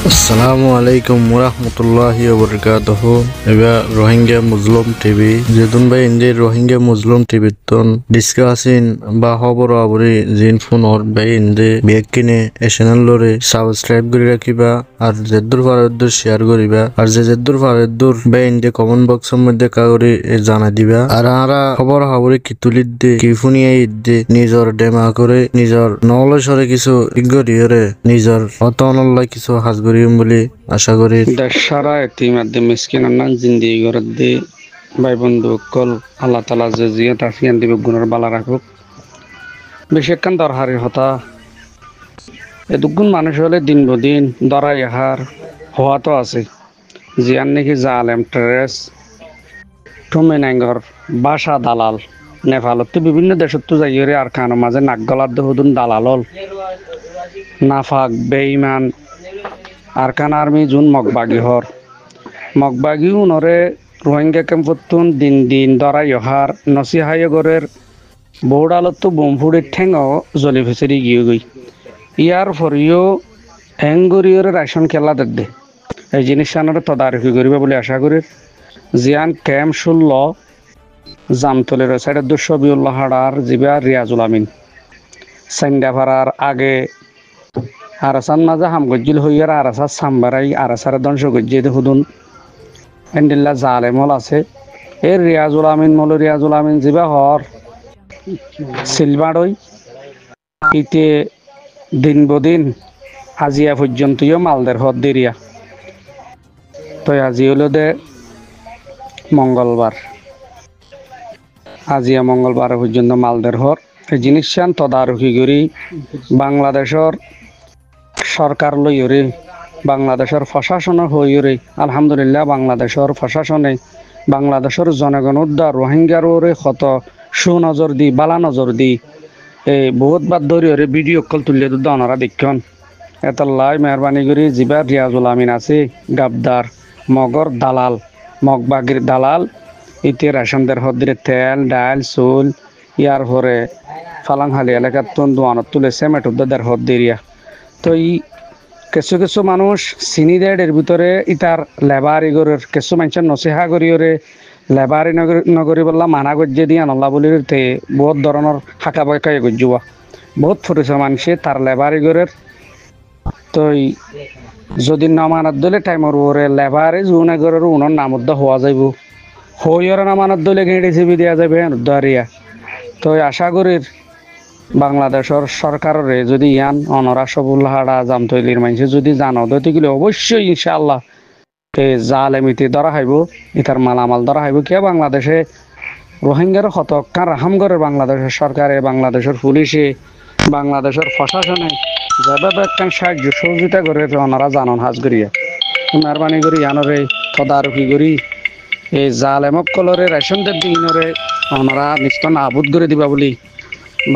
আসসালামু আলাইকুম ওরহমতুল্লাহি ওবরকাতুহু। এবার রোহিঙ্গা মুসলিম টিভি যেতুন ভাই ইন্দি রোহিঙ্গা মুসলিম টিভি তন ডিসকাসিন বা খবর আবরি জিন ফোন অর ভাই ইন্দি বেগ কিনে এ চ্যানেল লরে সাবস্ক্রাইব করে রাখিবা আর যেদুর ফারদুর শেয়ার করিবা আর যেদুর ফারদুর ভাই ইন্দি কমেন্ট বক্সের মধ্যে কাগরি জানা দিবা আর আরা খবর আবরি কি তুলিদ দে কি ফুনিয়ে ইদ্দে নিজর ডেমা করে নিজর নলেজরে কিছু ইগরিয়রে নিজর অতনল্লাই কিছু হাজগরি বলে আশা করি। সারা এতিমাদ্দে মিসকিনান্নান জিন্দিগি গরদ্দে ভাই বন্ধু কল আল্লাহ তালা যে জিয়া তাফিয়ান দিবে গুণের বালা রাখুক বেশিক্ষণ দরহারি হতা এ দুগুণ মানুষ হলে দিন বদিন দরাই হার হওয়া তো আছে জিয়ান নাকি জালেম ট্রেস টুমেনাঙ্গর বাসা দালাল নেপালত তো বিভিন্ন দেশত তো যাইরে আর কানো মাঝে নাক গলার দেহুদুন দালালল নাফাক বেঈমান আরকান আর্মি জুন মগবাগি উনরে রোহিঙ্গা ক্যাম্পতুন দিন দিন দরাই হার নসিহাই গরের বৌড়ালত তো বোমফুড়ির ঠেঙও জলি ফেসেরি গিয়ে গই ইয়ার ফরিও হ্যাঙ্গুরিয়রে রাশন খেলা দে এই জিনিস আনারে তদারকি করিবে বলে আশা করি জিয়ান ক্যাম্প শুনল জামতলের সাইডের দুঃসবিউল্লাহ হাড়ার জিবা রিয়াজুল আমিন সাইন্ডাফারার আগে আরাসান মাঝে হাম গজ্জিল হইয়ার আরাসা সাম্বারাই আরাসারে ধ্বংস গজ্জিয়ে হুদুন এন্ডিল্লা জালেমল আছে এর রিয়াজুল আমিন জিবা হর সিলভারই ইতে দিন বদিন আজিয়া পর্যন্তও মালদের হদ দেরিয়া তো আজি হলো দে মঙ্গলবার আজিয়া মঙ্গলবার পর্যন্ত মালদের হর এই জিনিস তদারকি করি বাংলাদেশের সরকার লইরে বাংলাদেশের প্রশাসন হইরে আলহামদুলিল্লাহ বাংলাদেশের প্রশাসনে বাংলাদেশের জনগণ উদ্ধার রোহিঙ্গারে কত সুনজর দি বালা নজর দি এই বহুত বাদ ধরে ভিডিও কল তুলিয়ে দুধ ওনারা দেখুন এতলাই মেহরবানি করি জিবা রিয়াজুল আমিন আছে গাবদার মগর দালাল মগবাগির দালাল ইতে রেশনদের হদ্রে তেল ডাল চুল ইয়ার পরে ফালাংহালি এলাকার তুন দোয়ানত তুলেছে মেটুদ্দার হদ্দেরিয়া তো কিছু কিছু মানুষ চিনি দেয় এর ভিতরে ইতার লেবার ইগরের কিছু মানুষের নসিহা করিওরে লেবারি নগরী বললা মানা গজ্জে দিয়া নল্লা বলি বহুত ধরনের হাঁকা বয়কাই গজ্জুয়া বহুত ফুটেছে মানুষে তার লেবার ইগরের তো যদি নামানত দিলে টাইমর ওরে লেবারে জুন এগরের উনার নামদ্দ হওয়া যাইব হইয়র নামানত দিলে গেঁড়ে চিবি দেওয়া যাবে দাঁড়িয়া তো আশা করির বাংলাদেশের সরকারের যদি ইয়ান অনরা সবুল্লাহ জামতৈলির মানুষ যদি জানো দইতে গেলে অবশ্যই ইনশাআল্লাহ জালেমিতে ধরা হাইব ইতার মালামাল ধরা হাইব কে বাংলাদেশে রোহিঙ্গার হতকান রাহাম করে বাংলাদেশের সরকারে বাংলাদেশের পুলিশে বাংলাদেশের প্রশাসনে যেভাবে একখান সাহায্য সহযোগিতা করে ওনারা জানন হাজ করিয়া মেহরবানি করি ইয়ানরে তদারকি করি এই জালেমক কলরে রেশনদের দিনরে ওনারা নিশ্চয় আবুদ করে দিবা বলি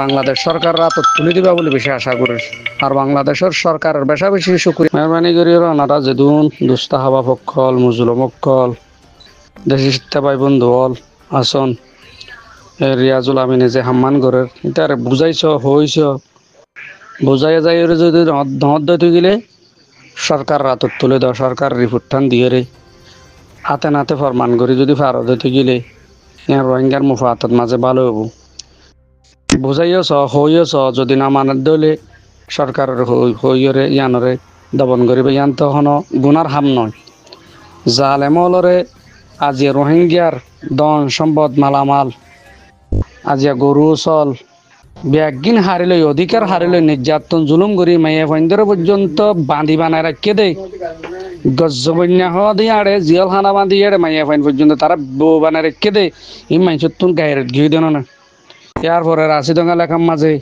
বাংলাদেশ সরকার রাত তুলে দিবা বলে বেশি আশা করি আর বাংলাদেশের সরকারের বেশা বেশি শুক্রিয়া মেহরবানি করি ওনারা যেদুন দুস্তা হাবা পক্ষল মুজুলমক্কল দেশি শিক্ষা ভাই বন্ধু হল আসন রিয়াজুল আমিনে যে হাম্মান গরের এটার বুঝাইছ হইছ বুঝাই যাই যদি দহদ তুই গেলে সরকার রাত তুলে দাও সরকার রিপোর্ট টান দিয়ে রে হাতে নাতে ফরমান করি যদি ফারত তুই গেলে রোহিঙ্গার মুফাতত মাঝে ভালো হবো বুঝাইছ হইছ যদি না মানত দলে সরকারের হইরে ইয়ানরে দমন করিবে ইয়ান তখন গুনার হাম নয় জালেমলরে আজিয়া রোহিঙ্গার দন সম্পদ মালামাল আজিয়া গরু চল ব্যাগিন হারিলই অধিকার হারিলই নির্যাতন জুলুম করি মাইয়া ফন্দর পর্যন্ত বাঁধি বানায় রাখিয়ে দেয় গজ্জবন্যা হওয়া দিয়ে আড়ে জিয়ল খানা বাঁধি আড়ে মাইয়া ফাইন পর্যন্ত তারা বউ বানায় রেখে দেয় এই মানুষের তুন গায়ের ঘিয়ে দেন না ইয়ার পরে রাশি দঙ্গা লেখার মাঝে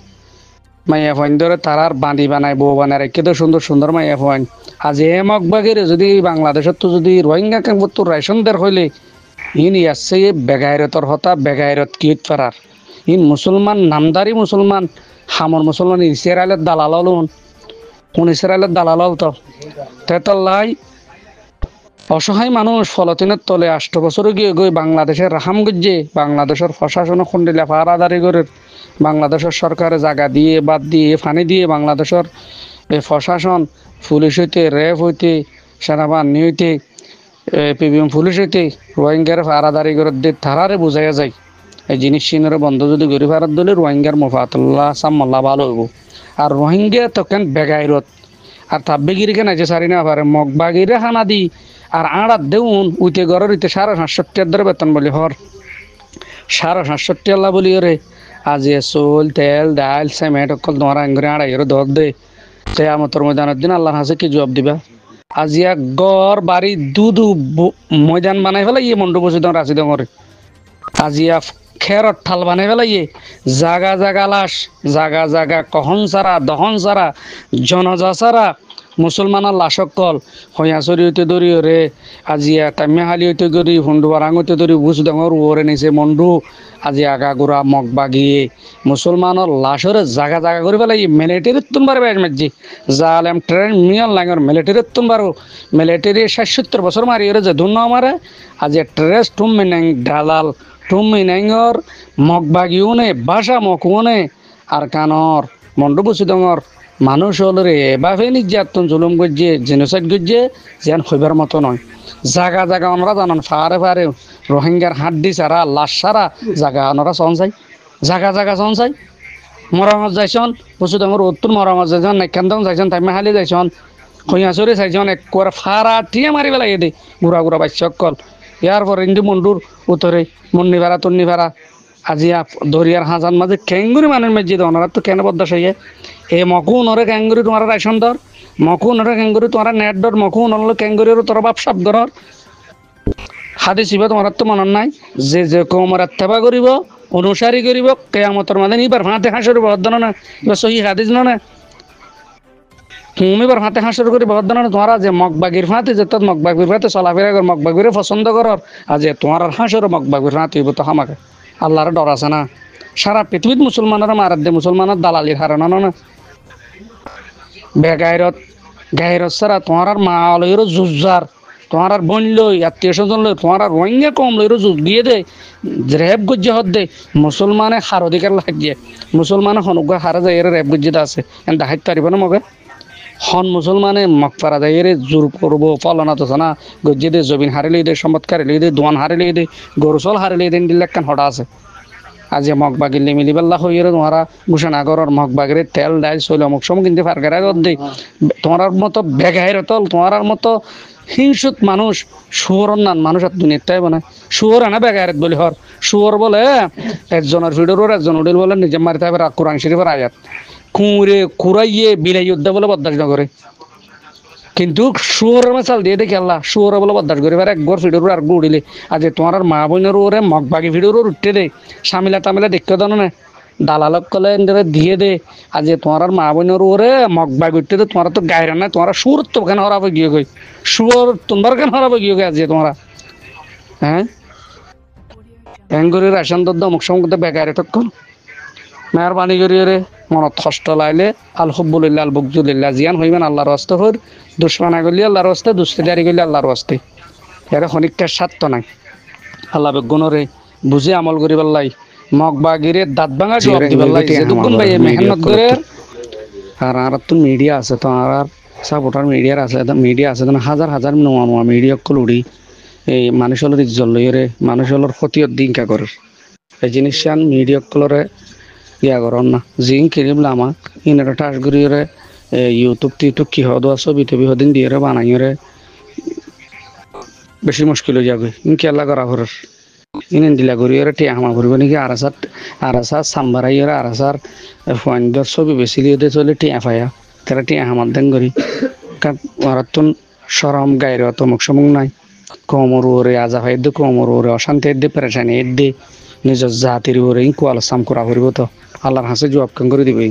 মাইয়া ফাইন ধরে তারার বাঁধি বানায় বউ বানায় রেখে দেয় সুন্দর সুন্দর মাইয়া ফাইন আজ এ মগবাগের যদি বাংলাদেশের তো যদি রোহিঙ্গা ক্যাম্পত তো রেশনদের হইলে ইন আসছে বেগায়রতর হতা বেগায়রত কিট ফেরার ইন মুসলমান নামদারি মুসলমান হামর মুসলমান ইসরায়েলের দালাল হলুন কোন ইসরায়েলের দালাল হল তো তেতাল্লাই অসহায় মানুষ ফলতিনের তলে 8 বছরে গিয়ে গই বাংলাদেশের রাহাম গজ্জে বাংলাদেশের প্রশাসন খন্ডিলা পাহারাদারি করে বাংলাদেশের সরকারে জায়গা দিয়ে বাদ দিয়ে ফানি দিয়ে বাংলাদেশের এই প্রশাসন পুলিশ হইতে র্যাব হইতে সেনাবাহিনী হইতে পিবিএম পুলিশ হইতে রোহিঙ্গার ফারাদারি করে দিয়ে তারারে বোঝাইয়া যায় এই জিনিস সিনরে বন্ধ যদি গরি ফারাত দিলে রোহিঙ্গার মুফাতুল্লাহ সাম্মাল্লাহ ভালো হইব আর রোহিঙ্গা তখন বেগাইরত আর তাব্বেগিরিকে নাচে সারি না পারে মগবাগিরে হানা দি আর আড়াত দেউন উইতে গড়ের উইতে 760 ধরে বেতন বলি হর 760 আল্লাহ বলি রে আজি চোল তেল ডাল সিমেন্ট অকল তোমার আঙ্গুরে আড়াই দর দে কেয়ামতের ময়দানের দিন আল্লাহর হাসে কি জবাব দিবা আজিয়া গড় বাড়ি দুদু ময়দান বানাই ফেলাই ইয়ে মন্ডপ বসে তোমার রাশি দমরে আজিয়া খেরত ঠাল বানাই ফেলাই জাগা জাগা লাশ জাগা জাগা কহন সারা দহন সারা জনজা সারা মুসলমানের লাশকল হইয়াচরি হইতে ধরি রে আজিয়া তামিয়াহালি হইতে ধরি হুন্ডু বারাং হইতে ধরি বুঝ ডাঙর ওরে নিছে মন্ডু আজি আগা গোড়া মগ বাগিয়ে মুসলমানের লাশরে জাগা জাগা করে পেলাই মিলিটারির তুন বারে বেশ মারজি জালেম ট্রেন মিয়াল লাঙর মিলিটারির তুন বারো মিলিটারি 70 বছর মারি ওরে যে ধুন আমারে আজি ট্রেস টুম মিনাং ডালাল টুম মিনাঙ্গর মগ বাগিউনে ভাষা মকুনে আর কানর মন্ডু বুঝ ডাঙর মানুষ হল রে এভাবে নির্যাতন জুলুম করছে জেনোসাইড করছে যেন হইবার মতো নয় জাগা জাগা আমরা জানান ফারে ফারে রোহিঙ্গার হাড্ডি সারা লাশ সারা জাগা ওনারা চন চাই জাগা জাগা চন চাই মরামত যাইছন বস্তু আমার উত্তর মরামত যাইছন নাইকান্তন যাইছন তাই হালি যাইছন খৈয়াচরে চাইছন এক করে ফারা টিয়ে মারি পেলাই দে গুড়া গুড়া বাইশ কল ইয়ার পর ইন্দি মন্ডুর উত্তরে মুন্নি ভাড়া তন্নি ভাড়া আজি দরিয়ার হাজান মাঝে কেঙ্গুরি মানুষ মেজি দেয় ওনারা তো কেন বদ্দাস হইয়ে এ মকু নরে ক্যাঙ্গুরি তোমার রেশন দর মকু নরে ক্যাঙ্গুরি তোমার নেট দর মকু নরলে ক্যাঙ্গুরির তোর বাপ সাপ ঘর হাতে শিবা তোমার তো মনত নাই যে যে কমর আত্মাবা করিব অনুসারী করিব কেয়ামতর মাঝে নিবার হাতে হাসর বহদ্দন না এবার সহি হাদিস না তুমি এবার হাতে হাসর করি বহদ্দন না তোমার যে মগবাগির ফাঁতে যে তোর মগবাগির ফাঁতে চলাফেরা কর মগবাগিরে পছন্দ কর আর যে তোমার হাসর মগবাগির ফাঁতে হইব তো হামাকে আল্লাহর ডর আছে না সারা পৃথিবীত মুসলমানেরা মারার দে মুসলমানের দালালির হারানো না বেগাইরত গাইরত সারা তোমার মা লইরও জুজার তোমার বোন লই আত্মীয় স্বজন লই তোমার রোহিঙ্গা কম লইরও জুজ দিয়ে দে রেপ গজ্জে হদ দে মুসলমানে হার অধিকার লাগিয়ে মুসলমানে হনুজ্ঞা হারা যায় এর রেপ গজ্জিতে আছে দেখাইতে পারিব না মগে হন মুসলমানে মগ পারা যায় এর জোর করবো ফলনা তো না গজ্জে দে জবিন হারিলেই দে সম্পদ হারিলেই দে দোয়ান হারিলেই দে গরু চল হারিলেই দেন দিলে একখান হঠা আছে আজি মগবাগিলে মিলিবেল্লা হইরে তোমারা ঘোষণাগরের মগবাগিরে তেল ডাইল চলে অমুক সময় কিন্তু ফারগারা কর দেই তোমার মতো বেগাইর তল তোমার মতো হিংসুত মানুষ শুয়োর নান মানুষ আর দুনিয়াটাই বানায় শুয়োর আনা বেগাইর বলি হর শুয়োর বলে একজনের ভিডিওর একজন উডিল বলে নিজে মারিতে হবে কোরআন শরীফের আয়াত কুঁড়ে কুড়াইয়ে বিলাই যোদ্ধা বলে বরদাস নগরে কিন্তু শুয়োরের মাচাল দিয়ে দেখি আল্লাহ শুয়োর বলে বরদাস করে এবার একবার ভিডিওর আর উড়িলে আজ তোমার মা বোনের ওরে মগবাগি ভিডিওর উঠতে দে সামিলা তামিলা দেখতে দানো না দালালক কলে দিয়ে দে আজ তোমার মা বোনের ওরে মগবাগি উঠতে দে তোমার তো গায়ের না তোমার সুর তো কেন হরাবে গিয়ে গই শুয়োর তোমার কেন হরাবে গিয়ে গে আজ তোমরা হ্যাঁ ব্যাঙ্গুরির রেশন দর অমুক সময় বেকারে তখন মেহরবানি করিয়ে রে মনত কষ্ট লাইলে আলহব্বুলিল্লাহ আল বকজুলিল্লাহ জিয়ান হইবেন আল্লাহর হস্তে হর দুশ্মনা করলি আল্লাহর হস্তে দুস্তিদারি করলি আল্লাহর হস্তে এর খনিকটার স্বার্থ নাই আল্লাহ বেগুনরে বুঝে আমল করি পাল্লাই মগবাগিরে দাঁত ভাঙা জবাব দি পাল্লাই যেটুকুন ভাই মেহনত করে আর তো মিডিয়া আছে তো আর সাপোর্টার মিডিয়ার আছে মিডিয়া আছে হাজার হাজার নোয়া নোয়া মিডিয়া কলুড়ি এই মানুষের ইজ্জত লইরে মানুষের ক্ষতির দিনকা করে এই জিনিস মিডিয়া কলরে ইয়া করন না জিং কিনিম লামা ইনারা টাস করিয়ে ইউটিউব টিউটিউব কি হওয়া ছবি টবি হদিন দিয়ে বানাইরে বেশি মুশকিল হয়ে যাবে ইনকি আল্লাহ করা ঘরের ইন দিলা করিয়ে টিয়া হামা করবে নাকি আরাসার সাম্বারাইয়ের আরাসার ফোয়াইন্দর ছবি বেশি লিয়ে চলে টিয়া ফায়া তারা টিয়া হামার দেন করি কারণ সরম গায়ের অত মুখ সমুখ নাই কোমর ওরে আজা ভাই দে কোমর ওরে অশান্তি দে পেরেশানি দে নিজের জাতির ওরে ইনকু আলোচনা করা করব তো আল্লাহর হাসে জবাব কেন করে দিবে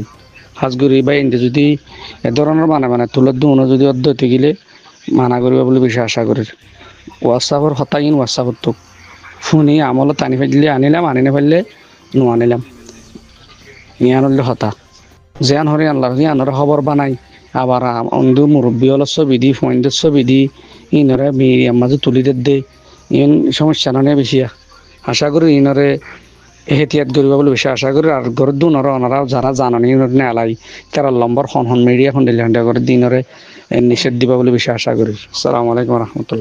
হাজ করি বা ইন্দি যদি এ ধরনের মানে তুলার দুনো যদি অধ্যতে গেলে মানা করবে বলে বেশি আশা করি হোয়াটসঅ্যাপের হতাইন হোয়াটসঅ্যাপের তো ফোনে আমল টানি ফেললে আনিলাম আনি না ফেললে নো আনিলাম নিয়ে আনলে হতা যেন হরে আল্লাহ আনরে খবর বানাই আবার অন্ধু মুরব্বী হল ছবি দি ফোনদের ছবি দি ইনরে মিডিয়ার মাঝে তুলি দে ইন সমস্যা না বেশি আশা করি ইনরে এহতিয়াত করিবা বলে বেশি আশা করি আর ঘর দুনরে ওনারা যারা জানানি নেলাই তারা নম্বর হন মিডিয়া হন দিলে করে দিনরে নিষেধ দিবা বলে বেশি আশা করি। আসসালামু আলাইকুম রহমতুল্লাহ।